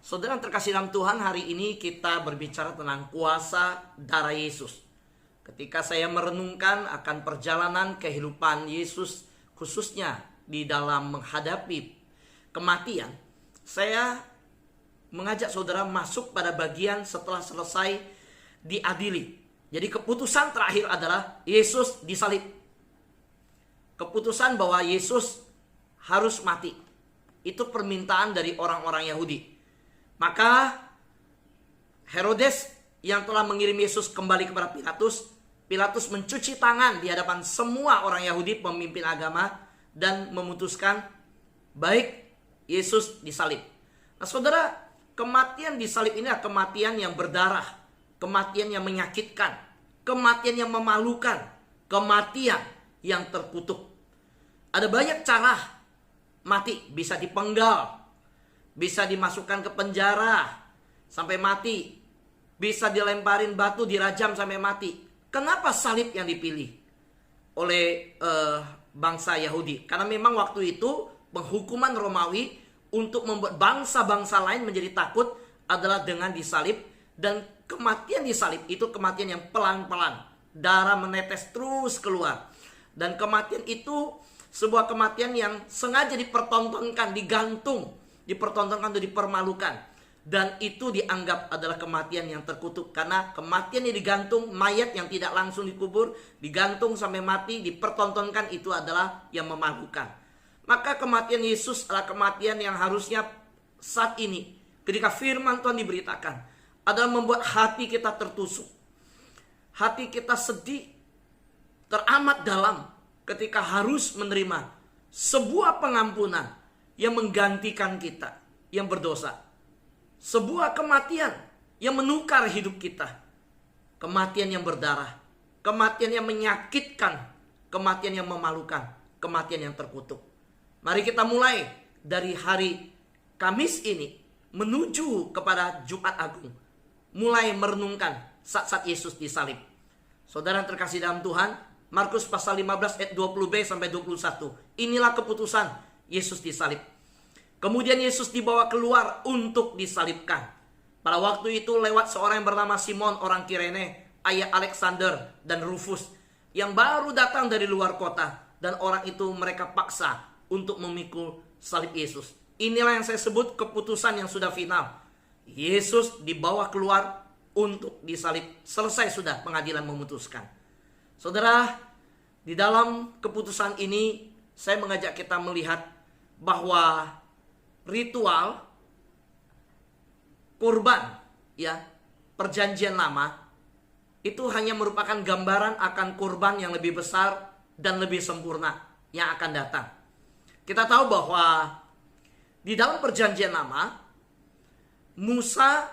Saudara yang terkasih dalam Tuhan, hari ini kita berbicara tentang kuasa darah Yesus. Ketika saya merenungkan akan perjalanan kehidupan Yesus, khususnya di dalam menghadapi kematian, saya mengajak saudara masuk pada bagian setelah selesai diadili. Jadi keputusan terakhir adalah Yesus disalib. Keputusan bahwa Yesus harus mati. Itu permintaan dari orang-orang Yahudi. Maka Herodes yang telah mengirim Yesus kembali kepada Pilatus, Pilatus mencuci tangan di hadapan semua orang Yahudi, pemimpin agama, dan memutuskan baik Yesus disalib. Nah saudara, kematian disalib ini adalah kematian yang berdarah, kematian yang menyakitkan, kematian yang memalukan, kematian yang terkutuk. Ada banyak cara mati, bisa dipenggal, bisa dimasukkan ke penjara sampai mati, bisa dilemparin batu, dirajam sampai mati. Kenapa salib yang dipilih oleh bangsa Yahudi? Karena memang waktu itu penghukuman Romawi untuk membuat bangsa-bangsa lain menjadi takut adalah dengan disalib. Dan kematian disalib itu kematian yang pelan-pelan, darah menetes terus keluar. Dan kematian itu sebuah kematian yang sengaja dipertontonkan, digantung, dipertontonkan atau dipermalukan. Dan itu dianggap adalah kematian yang terkutuk. Karena kematian yang digantung, mayat yang tidak langsung dikubur, digantung sampai mati, dipertontonkan, itu adalah yang memalukan. Maka kematian Yesus adalah kematian yang harusnya saat ini, ketika firman Tuhan diberitakan, adalah membuat hati kita tertusuk. Hati kita sedih, teramat dalam, ketika harus menerima sebuah pengampunan yang menggantikan kita yang berdosa. Sebuah kematian yang menukar hidup kita. Kematian yang berdarah, kematian yang menyakitkan, kematian yang memalukan, kematian yang terkutuk. Mari kita mulai dari hari Kamis ini menuju kepada Jumat Agung, mulai merenungkan saat-saat Yesus disalib. Saudara yang terkasih dalam Tuhan, Markus pasal 15 ayat 20b sampai 21. Inilah keputusan Yesus disalib. Kemudian Yesus dibawa keluar untuk disalibkan. Pada waktu itu lewat seorang yang bernama Simon orang Kirene, ayah Alexander dan Rufus, yang baru datang dari luar kota. Dan orang itu mereka paksa untuk memikul salib Yesus. Inilah yang saya sebut keputusan yang sudah final. Yesus dibawa keluar untuk disalib. Selesai sudah pengadilan memutuskan. Saudara, di dalam keputusan ini saya mengajak kita melihat bahwa ritual kurban, ya, perjanjian lama itu hanya merupakan gambaran akan kurban yang lebih besar dan lebih sempurna yang akan datang. Kita tahu bahwa di dalam perjanjian lama Musa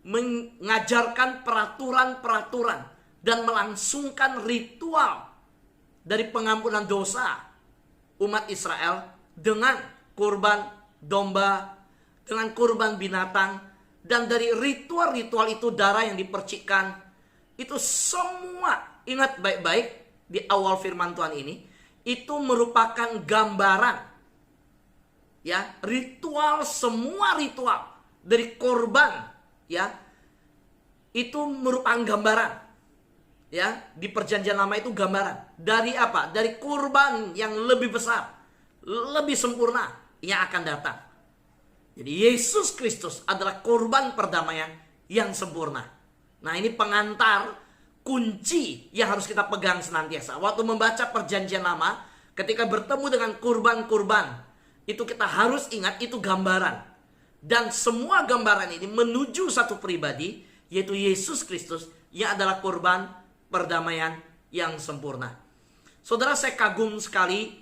mengajarkan peraturan-peraturan dan melangsungkan ritual dari pengampunan dosa umat Israel dengan kurban domba, dengan kurban binatang. Dan dari ritual-ritual itu darah yang dipercikkan, itu semua, ingat baik-baik di awal firman Tuhan ini, itu merupakan gambaran, ya, ritual, semua ritual dari korban, ya, itu merupakan gambaran, ya, di perjanjian lama itu gambaran dari apa? Dari kurban yang lebih besar, lebih sempurna yang akan datang. Jadi Yesus Kristus adalah korban perdamaian yang sempurna. Nah, ini pengantar kunci yang harus kita pegang senantiasa. Waktu membaca perjanjian lama, ketika bertemu dengan kurban-kurban, itu kita harus ingat itu gambaran. Dan semua gambaran ini menuju satu pribadi, yaitu Yesus Kristus, yang adalah korban perdamaian yang sempurna. Saudara, saya kagum sekali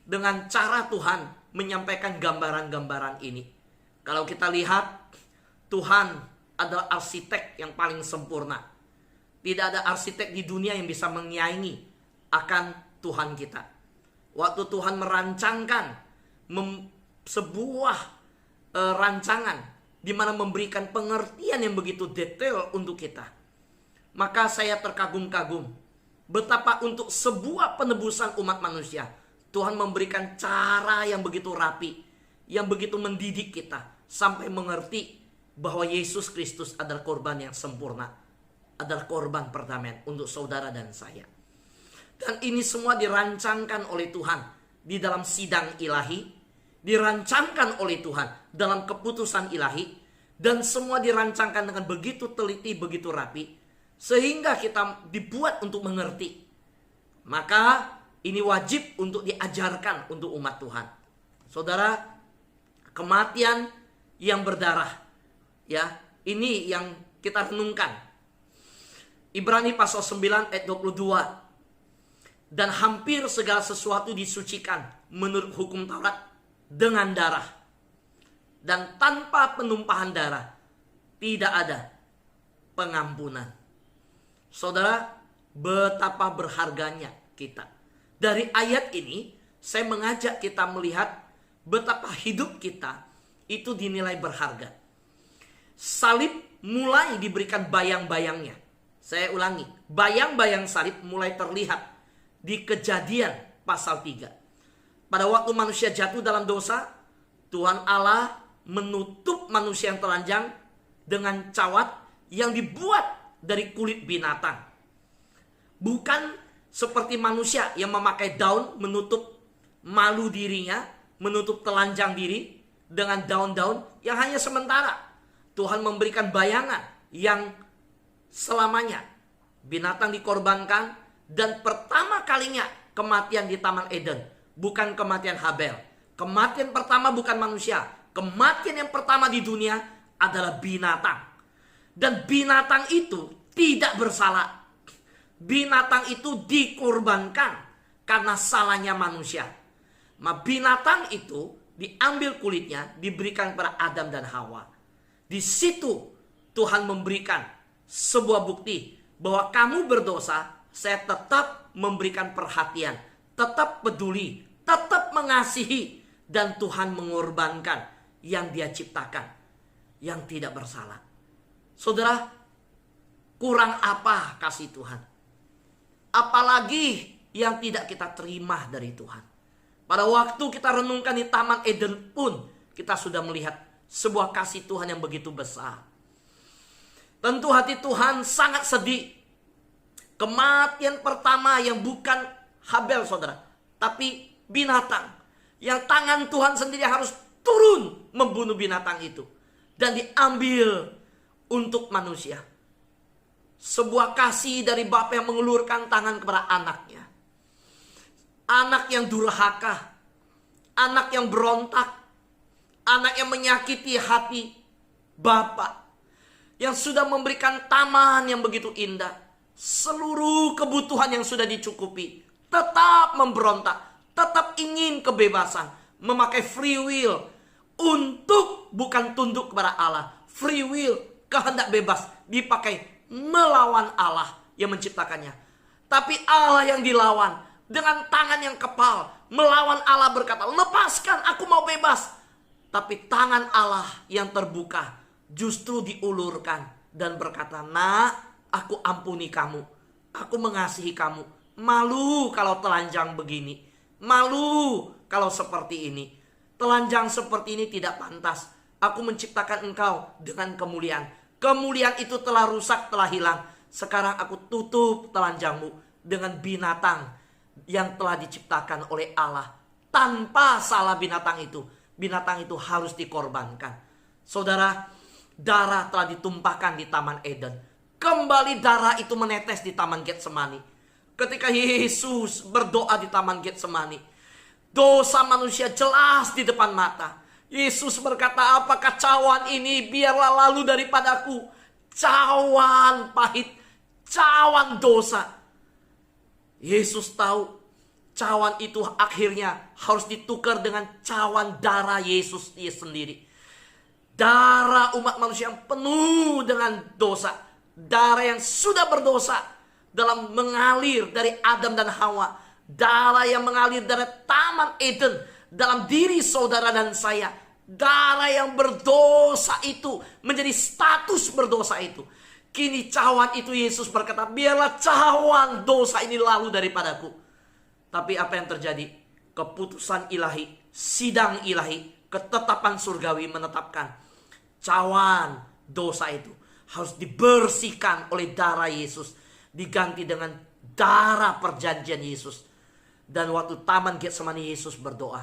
dengan cara Tuhan menyampaikan gambaran-gambaran ini. Kalau kita lihat, Tuhan adalah arsitek yang paling sempurna. Tidak ada arsitek di dunia yang bisa menyaingi akan Tuhan kita. Waktu Tuhan merancangkan sebuah rancangan di mana memberikan pengertian yang begitu detail untuk kita, maka saya terkagum-kagum betapa untuk sebuah penebusan umat manusia Tuhan memberikan cara yang begitu rapi, yang begitu mendidik kita sampai mengerti bahwa Yesus Kristus adalah korban yang sempurna, adalah korban perdamaian untuk saudara dan saya. Dan ini semua dirancangkan oleh Tuhan di dalam sidang ilahi, dirancangkan oleh Tuhan dalam keputusan ilahi, dan semua dirancangkan dengan begitu teliti, begitu rapi, sehingga kita dibuat untuk mengerti. Maka ini wajib untuk diajarkan untuk umat Tuhan. Saudara, kematian yang berdarah, ya, ini yang kita renungkan. Ibrani pasal 9 ayat 22. Dan hampir segala sesuatu disucikan menurut hukum Taurat dengan darah. Dan tanpa penumpahan darah tidak ada pengampunan. Saudara, betapa berharganya kita. Dari ayat ini saya mengajak kita melihat betapa hidup kita itu dinilai berharga. Salib mulai diberikan bayang-bayangnya. Saya ulangi, bayang-bayang salib mulai terlihat di Kejadian pasal 3. Pada waktu manusia jatuh dalam dosa, Tuhan Allah menutup manusia yang telanjang dengan cawat yang dibuat dari kulit binatang. Bukan seperti manusia yang memakai daun menutup malu dirinya, menutup telanjang diri dengan daun-daun yang hanya sementara. Tuhan memberikan bayangan yang selamanya. Binatang dikorbankan, dan pertama kalinya kematian di Taman Eden bukan kematian Habel. Kematian pertama bukan manusia. Kematian yang pertama di dunia adalah binatang. Dan binatang itu tidak bersalah. Binatang itu dikorbankan karena salahnya manusia. Binatang itu diambil kulitnya, diberikan kepada Adam dan Hawa. Di situ Tuhan memberikan sebuah bukti bahwa kamu berdosa, saya tetap memberikan perhatian, tetap peduli, tetap mengasihi, dan Tuhan mengorbankan yang Dia ciptakan, yang tidak bersalah. Saudara, kurang apa kasih Tuhan? Apalagi yang tidak kita terima dari Tuhan. Pada waktu kita renungkan di Taman Eden pun, kita sudah melihat sebuah kasih Tuhan yang begitu besar. Tentu hati Tuhan sangat sedih. Kematian pertama yang bukan Habel, saudara, tapi binatang. Yang tangan Tuhan sendiri harus turun membunuh binatang itu. Dan diambil untuk manusia. Sebuah kasih dari Bapa yang mengulurkan tangan kepada anaknya. Anak yang durhaka. Anak yang berontak. Anak yang menyakiti hati Bapa. Yang sudah memberikan taman yang begitu indah. Seluruh kebutuhan yang sudah dicukupi, tetap memberontak, tetap ingin kebebasan, memakai free will untuk bukan tunduk kepada Allah. Free will, kehendak bebas dipakai melawan Allah yang menciptakannya. Tapi Allah yang dilawan dengan tangan yang kepal, melawan Allah berkata, lepaskan, aku mau bebas. Tapi tangan Allah yang terbuka justru diulurkan dan berkata, nak, aku ampuni kamu. Aku mengasihi kamu. Malu kalau telanjang begini. Malu kalau seperti ini. Telanjang seperti ini tidak pantas. Aku menciptakan engkau dengan kemuliaan. Kemuliaan itu telah rusak, telah hilang. Sekarang aku tutup telanjangmu dengan binatang yang telah diciptakan oleh Allah. Tanpa salah binatang itu. Binatang itu harus dikorbankan. Saudara, darah telah ditumpahkan di Taman Eden. Kembali darah itu menetes di Taman Getsemani. Ketika Yesus berdoa di Taman Getsemani, dosa manusia jelas di depan mata. Yesus berkata, apakah cawan ini biarlah lalu daripadaku. Cawan pahit, cawan dosa. Yesus tahu cawan itu akhirnya harus ditukar dengan cawan darah Yesus dia sendiri. Darah umat manusia yang penuh dengan dosa. Darah yang sudah berdosa dalam mengalir dari Adam dan Hawa. Darah yang mengalir dari Taman Eden dalam diri saudara dan saya. Darah yang berdosa itu menjadi status berdosa itu. Kini cawan itu Yesus berkata, biarlah cawan dosa ini lalu daripadaku. Tapi apa yang terjadi? Keputusan ilahi, sidang ilahi, ketetapan surgawi menetapkan cawan dosa itu harus dibersihkan oleh darah Yesus, diganti dengan darah perjanjian Yesus. Dan waktu taman Getsemani Yesus berdoa,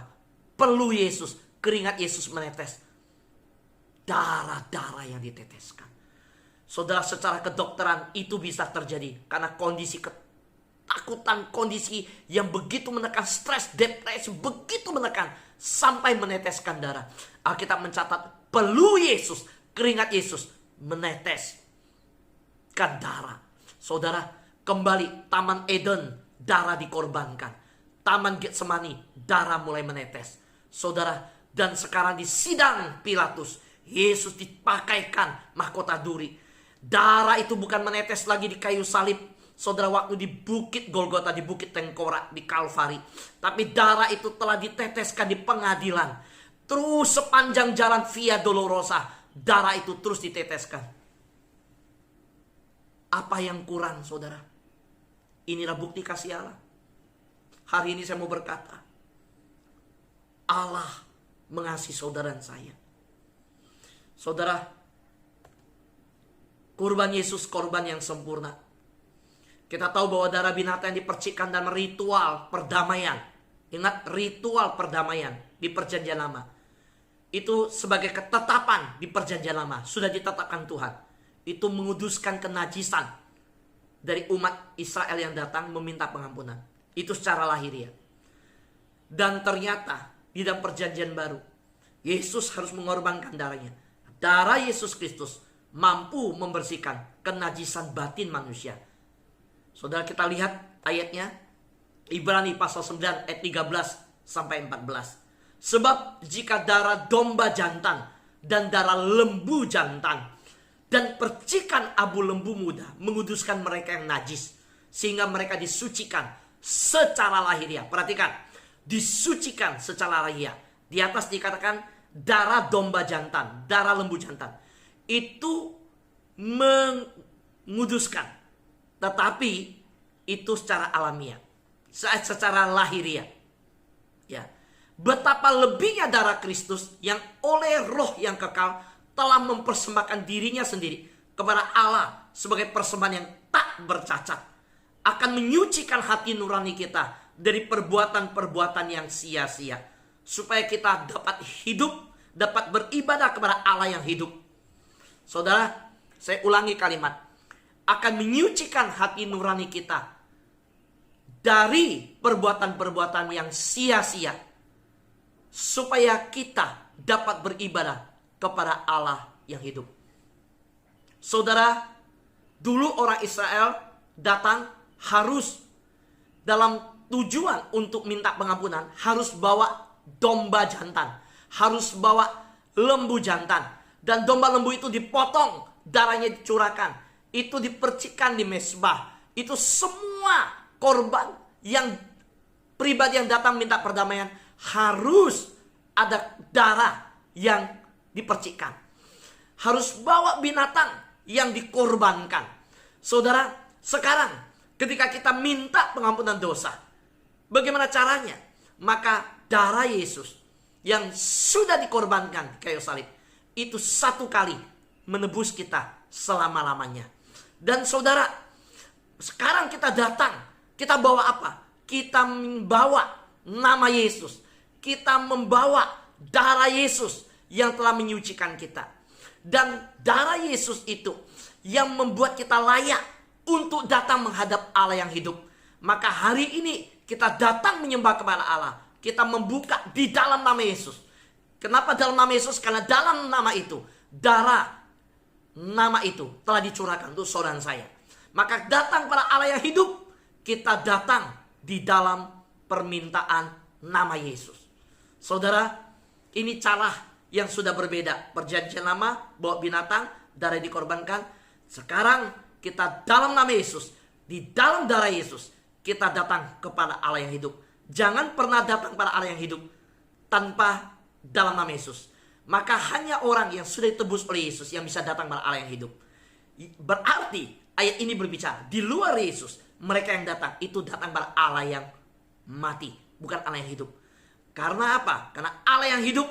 perlu Yesus, keringat Yesus menetes, darah-darah yang diteteskan. Saudara, secara kedokteran itu bisa terjadi karena kondisi ketakutan, kondisi yang begitu menekan, stres, depresi begitu menekan sampai meneteskan darah. Alkitab mencatat perlu Yesus, keringat Yesus meneteskan darah. Saudara, kembali Taman Eden, darah dikorbankan. Taman Getsemani, darah mulai menetes. Saudara, dan sekarang di sidang Pilatus, Yesus dipakaikan mahkota duri. Darah itu bukan menetes lagi di kayu salib, saudara, waktu di bukit Golgota, di bukit Tengkorak, di Kalvari. Tapi darah itu telah diteteskan di pengadilan. Terus sepanjang jalan Via Dolorosa, darah itu terus diteteskan. Apa yang kurang, saudara? Inilah bukti kasih Allah. Hari ini saya mau berkata, Allah mengasihi saudara dan saya. Saudara, kurban Yesus korban yang sempurna. Kita tahu bahwa darah binatang yang dipercikkan dalam ritual perdamaian. Ingat, ritual perdamaian di perjanjian lama. Itu sebagai ketetapan di perjanjian lama. Sudah ditetapkan Tuhan. Itu menguduskan kenajisan dari umat Israel yang datang meminta pengampunan. Itu secara lahiriah. Dan ternyata di dalam perjanjian baru, Yesus harus mengorbankan darahnya. Darah Yesus Kristus mampu membersihkan kenajisan batin manusia. Saudara, kita lihat ayatnya, Ibrani pasal 9 ayat 13 sampai 14. Sebab jika darah domba jantan dan darah lembu jantan dan percikan abu lembu muda menguduskan mereka yang najis, sehingga mereka disucikan secara lahiriah. Perhatikan, disucikan secara lahiriah. Di atas dikatakan darah domba jantan, darah lembu jantan. Itu menguduskan. Tetapi itu secara alamiah, secara lahiriah. Ya. Betapa lebihnya darah Kristus yang oleh roh yang kekal telah mempersembahkan dirinya sendiri kepada Allah sebagai persembahan yang tak bercacat, akan menyucikan hati nurani kita dari perbuatan-perbuatan yang sia-sia, supaya kita dapat hidup, dapat beribadah kepada Allah yang hidup. Saudara, saya ulangi kalimat, akan menyucikan hati nurani kita dari perbuatan-perbuatan yang sia-sia, supaya kita dapat beribadah kepada Allah yang hidup. Saudara, dulu orang Israel datang harus dalam tujuan untuk minta pengampunan, harus bawa domba jantan, harus bawa lembu jantan. Dan domba lembu itu dipotong, darahnya dicurahkan, itu dipercikkan di mezbah. Itu semua korban yang pribadi yang datang minta perdamaian harus ada darah yang dipercikkan. Harus bawa binatang yang dikorbankan. Saudara, sekarang ketika kita minta pengampunan dosa, bagaimana caranya? Maka darah Yesus yang sudah dikorbankan di kayu salib, itu satu kali menebus kita selama-lamanya. Dan saudara, sekarang kita datang, kita bawa apa? Kita membawa nama Yesus. Kita membawa darah Yesus yang telah menyucikan kita. Dan darah Yesus itu yang membuat kita layak untuk datang menghadap Allah yang hidup. Maka hari ini kita datang menyembah kepada Allah. Kita membuka di dalam nama Yesus. Kenapa dalam nama Yesus? Karena dalam nama itu, darah nama itu telah dicurahkan untuk saudara saya. Maka datang pada Allah yang hidup, kita datang di dalam permintaan nama Yesus. Saudara, ini cara yang sudah berbeda. Perjanjian lama bawa binatang, darah dikorbankan. Sekarang kita dalam nama Yesus, di dalam darah Yesus, kita datang kepada Allah yang hidup. Jangan pernah datang pada Allah yang hidup tanpa dalam nama Yesus. Maka hanya orang yang sudah ditebus oleh Yesus yang bisa datang pada Allah yang hidup. Berarti ayat ini berbicara, di luar Yesus, mereka yang datang itu datang pada Allah yang mati, bukan Allah yang hidup. Karena apa? Karena Allah yang hidup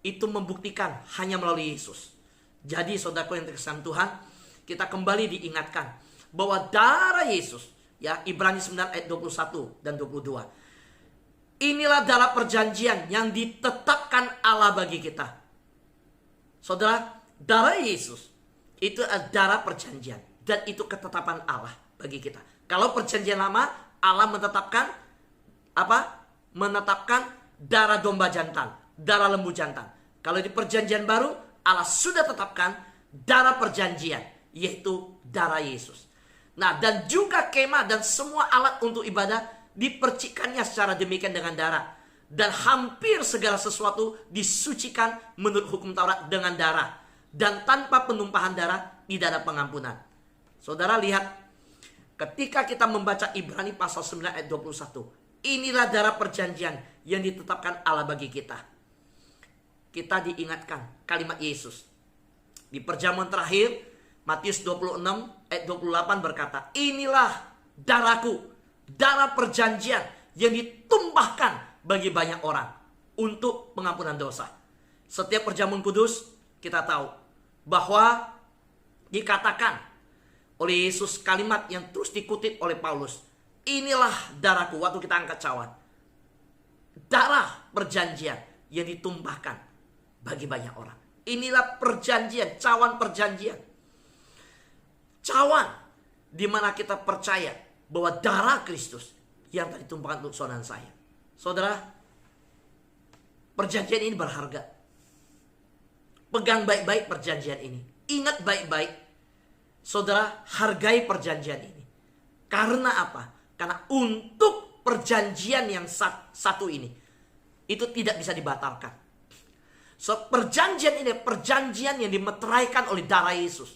itu membuktikan hanya melalui Yesus. Jadi saudaraku yang terkesan Tuhan, kita kembali diingatkan bahwa darah Yesus, ya, Ibrani 9 ayat 21 dan 22. Inilah darah perjanjian yang ditetapkan Allah bagi kita. Saudara, darah Yesus itu adalah darah perjanjian, dan itu ketetapan Allah bagi kita. Kalau perjanjian lama, Allah menetapkan apa? Menetapkan darah domba jantan, darah lembu jantan. Kalau di perjanjian baru, Allah sudah tetapkan darah perjanjian, yaitu darah Yesus. Nah, dan juga kemah dan semua alat untuk ibadah dipercikannya secara demikian dengan darah. Dan hampir segala sesuatu disucikan menurut hukum Taurat dengan darah. Dan tanpa penumpahan darah tidak ada pengampunan. Saudara lihat, ketika kita membaca Ibrani pasal 9 ayat 21. Inilah darah perjanjian yang ditetapkan Allah bagi kita. Kita diingatkan kalimat Yesus. Di perjamuan terakhir, Matius 26 ayat 28 berkata, inilah darahku, darah perjanjian yang ditumpahkan bagi banyak orang untuk pengampunan dosa. Setiap perjamuan kudus kita tahu bahwa dikatakan oleh Yesus kalimat yang terus dikutip oleh Paulus. Inilah darahku, waktu kita angkat cawan. Darah perjanjian yang ditumpahkan bagi banyak orang. Inilah perjanjian, cawan perjanjian. Cawan di mana kita percaya bahwa darah Kristus yang telah ditumpahkan untuk saudara dan saya. Saudara, perjanjian ini berharga. Pegang baik-baik perjanjian ini. Ingat baik-baik. Saudara, hargai perjanjian ini. Karena apa? Karena untuk perjanjian yang satu ini, itu tidak bisa dibatalkan. So, perjanjian ini, perjanjian yang dimeteraikan oleh darah Yesus.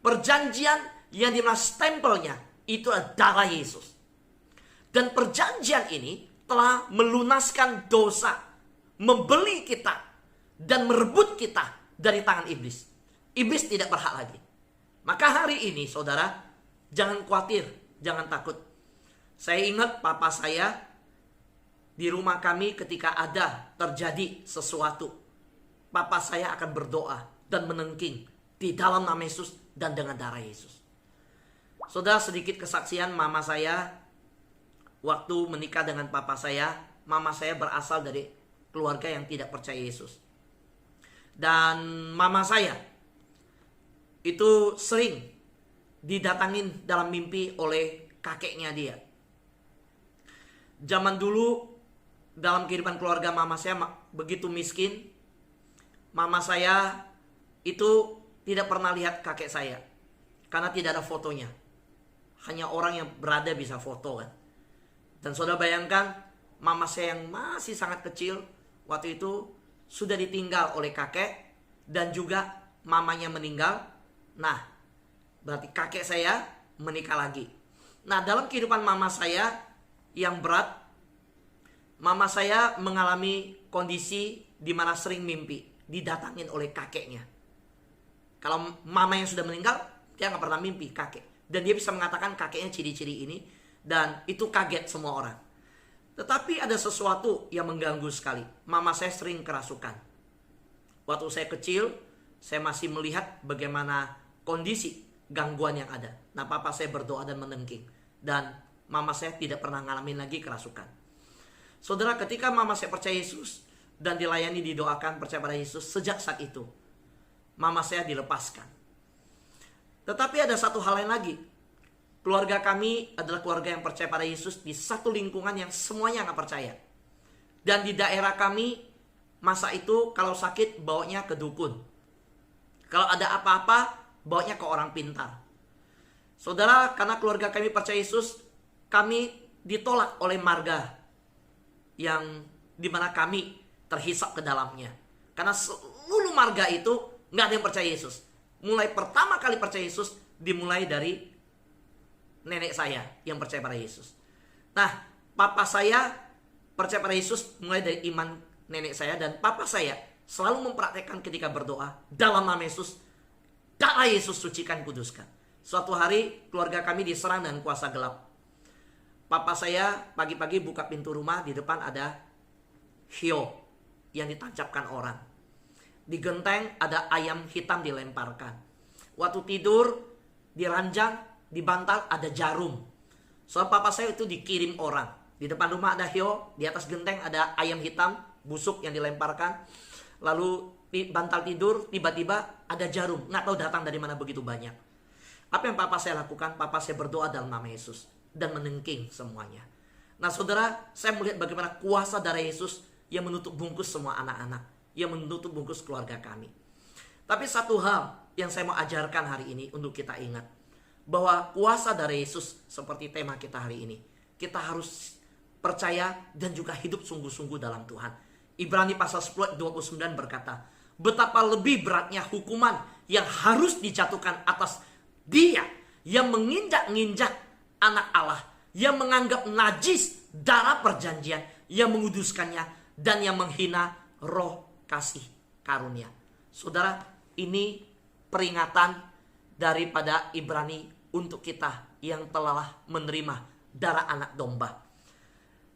Perjanjian yang dimana stempelnya, itu adalah darah Yesus. Dan perjanjian ini telah melunaskan dosa, membeli kita, dan merebut kita dari tangan iblis. Iblis tidak berhak lagi. Maka hari ini saudara, jangan khawatir, jangan takut. Saya ingat papa saya di rumah kami ketika ada terjadi sesuatu. Papa saya akan berdoa dan menengking di dalam nama Yesus dan dengan darah Yesus. Saudara, sedikit kesaksian mama saya waktu menikah dengan papa saya. Mama saya berasal dari keluarga yang tidak percaya Yesus. Dan mama saya itu sering didatangin dalam mimpi oleh kakeknya dia. Zaman dulu dalam kehidupan keluarga mama saya begitu miskin. Mama saya itu tidak pernah lihat kakek saya karena tidak ada fotonya. Hanya orang yang berada bisa foto kan. Dan saudara bayangkan, mama saya yang masih sangat kecil waktu itu sudah ditinggal oleh kakek dan juga mamanya meninggal. Nah, berarti kakek saya menikah lagi. Nah, dalam kehidupan mama saya yang berat, mama saya mengalami kondisi di mana sering mimpi didatangin oleh kakeknya. Kalau mama yang sudah meninggal, dia nggak pernah mimpi kakek. Dan dia bisa mengatakan kakeknya ciri-ciri ini. Dan itu kaget semua orang. Tetapi ada sesuatu yang mengganggu sekali. Mama saya sering kerasukan. Waktu saya kecil, saya masih melihat bagaimana kondisi gangguan yang ada. Nah, papa saya berdoa dan menengking. Dan mama saya tidak pernah ngalamin lagi kerasukan. Saudara, ketika mama saya percaya Yesus dan dilayani, didoakan, percaya pada Yesus, sejak saat itu mama saya dilepaskan. Tetapi ada satu hal lain lagi. Keluarga kami adalah keluarga yang percaya pada Yesus di satu lingkungan yang semuanya nggak percaya. Dan di daerah kami masa itu kalau sakit bawanya ke dukun. Kalau ada apa-apa bawanya ke orang pintar. Saudara, karena keluarga kami percaya Yesus, kami ditolak oleh marga yang dimana kami terhisap ke dalamnya. Karena seluruh marga itu nggak ada yang percaya Yesus. Mulai pertama kali percaya Yesus dimulai dari nenek saya yang percaya pada Yesus. Nah, papa saya percaya pada Yesus mulai dari iman nenek saya. Dan papa saya selalu mempraktekkan ketika berdoa, dalam nama Yesus, darah Yesus sucikan, kuduskan. Suatu hari keluarga kami diserang dengan kuasa gelap. Papa saya pagi-pagi buka pintu rumah, di depan ada hiu yang ditancapkan orang. di genteng ada ayam hitam dilemparkan. Waktu tidur, di ranjang, di bantal ada jarum. Soal papa saya itu dikirim orang. Di depan rumah ada hiu, di atas genteng ada ayam hitam busuk yang dilemparkan. Lalu di bantal tidur tiba-tiba ada jarum. Nggak tahu datang dari mana begitu banyak. Apa yang papa saya lakukan? Papa saya berdoa dalam nama Yesus dan menengking semuanya. Nah saudara, saya melihat bagaimana kuasa darah Yesus yang menutup bungkus semua anak-anak, yang menutup bungkus keluarga kami. Tapi satu hal yang saya mau ajarkan hari ini untuk kita ingat, bahwa kuasa darah Yesus seperti tema kita hari ini, kita harus percaya dan juga hidup sungguh-sungguh dalam Tuhan. Ibrani pasal 10 ayat 29 berkata, betapa lebih beratnya hukuman yang harus dijatuhkan atas dia yang menginjak-injak anak Allah, yang menganggap najis darah perjanjian, yang menguduskannya, dan yang menghina roh kasih karunia. Saudara, ini peringatan daripada Ibrani untuk kita yang telah menerima darah anak domba.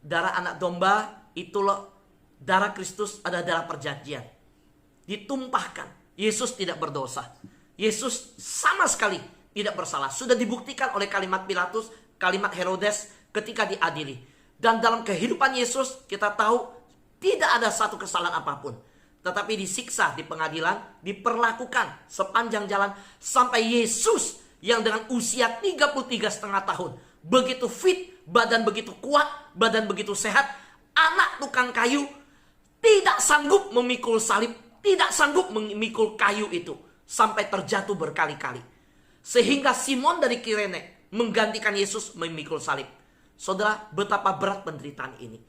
Darah anak domba itulah darah Kristus, ada darah perjanjian. Ditumpahkan. Yesus tidak berdosa. Yesus sama sekali tidak bersalah. Sudah dibuktikan oleh kalimat Pilatus, kalimat Herodes ketika diadili. Dan dalam kehidupan Yesus kita tahu tidak ada satu kesalahan apapun. Tetapi disiksa di pengadilan, diperlakukan sepanjang jalan sampai Yesus yang dengan usia 33,5 tahun, begitu fit, badan begitu kuat, badan begitu sehat, anak tukang kayu tidak sanggup memikul salib, tidak sanggup memikul kayu itu sampai terjatuh berkali-kali. Sehingga Simon dari Kirene menggantikan Yesus memikul salib. Saudara, betapa berat penderitaan ini.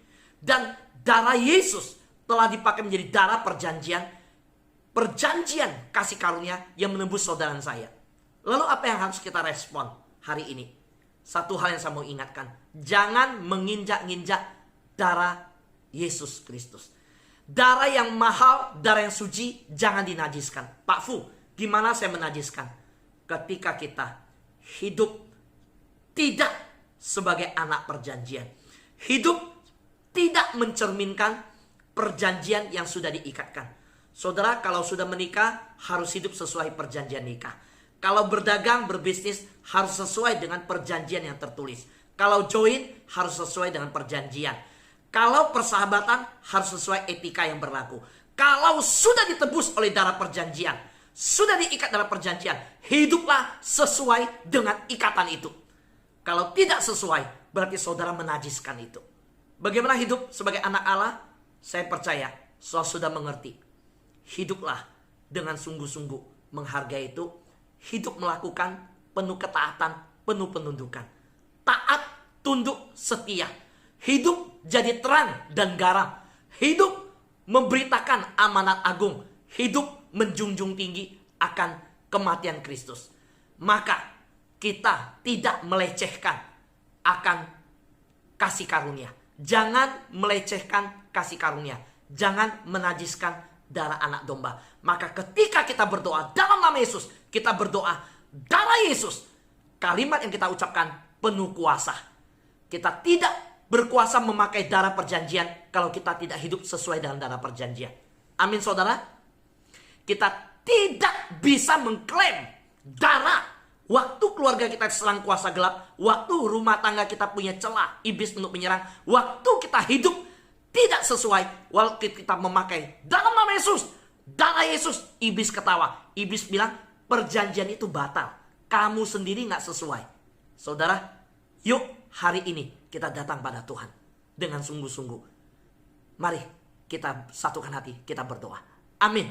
Dan darah Yesus telah dipakai menjadi darah perjanjian. Perjanjian kasih karunia yang menembus saudara dan saya. Lalu apa yang harus kita respon hari ini? Satu hal yang saya mau ingatkan. Jangan menginjak-injak darah Yesus Kristus. Darah yang mahal, darah yang suci, jangan dinajiskan. Pak Fu, gimana saya menajiskan? Ketika kita hidup tidak sebagai anak perjanjian. Hidup tidak mencerminkan perjanjian yang sudah diikatkan. Saudara, kalau sudah menikah, harus hidup sesuai perjanjian nikah. Kalau berdagang, berbisnis, harus sesuai dengan perjanjian yang tertulis. Kalau join, harus sesuai dengan perjanjian. Kalau persahabatan, harus sesuai etika yang berlaku. Kalau sudah ditebus oleh darah perjanjian, sudah diikat dalam perjanjian, hiduplah sesuai dengan ikatan itu. Kalau tidak sesuai, berarti saudara menajiskan itu. Bagaimana hidup sebagai anak Allah? Saya percaya saudara sudah mengerti. Hiduplah dengan sungguh-sungguh menghargai itu. Hidup melakukan penuh ketaatan, penuh penundukan. Taat, tunduk, setia. Hidup jadi terang dan garam. Hidup memberitakan amanat agung. Hidup menjunjung tinggi akan kematian Kristus. Maka kita tidak melecehkan akan kasih karunia. Jangan melecehkan kasih karunia. Jangan menajiskan darah anak domba. Maka ketika kita berdoa dalam nama Yesus, kita berdoa darah Yesus. Kalimat yang kita ucapkan penuh kuasa. Kita tidak berkuasa memakai darah perjanjian kalau kita tidak hidup sesuai dengan darah perjanjian. Amin saudara. Kita tidak bisa mengklaim darah waktu keluarga kita diserang kuasa gelap, waktu rumah tangga kita punya celah iblis untuk menyerang, waktu kita hidup tidak sesuai, waktu kita memakai dalam nama Yesus, darah Yesus, iblis ketawa. Iblis bilang perjanjian itu batal, kamu sendiri gak sesuai. Saudara, yuk hari ini kita datang pada Tuhan dengan sungguh-sungguh. Mari kita satukan hati, kita berdoa. Amin.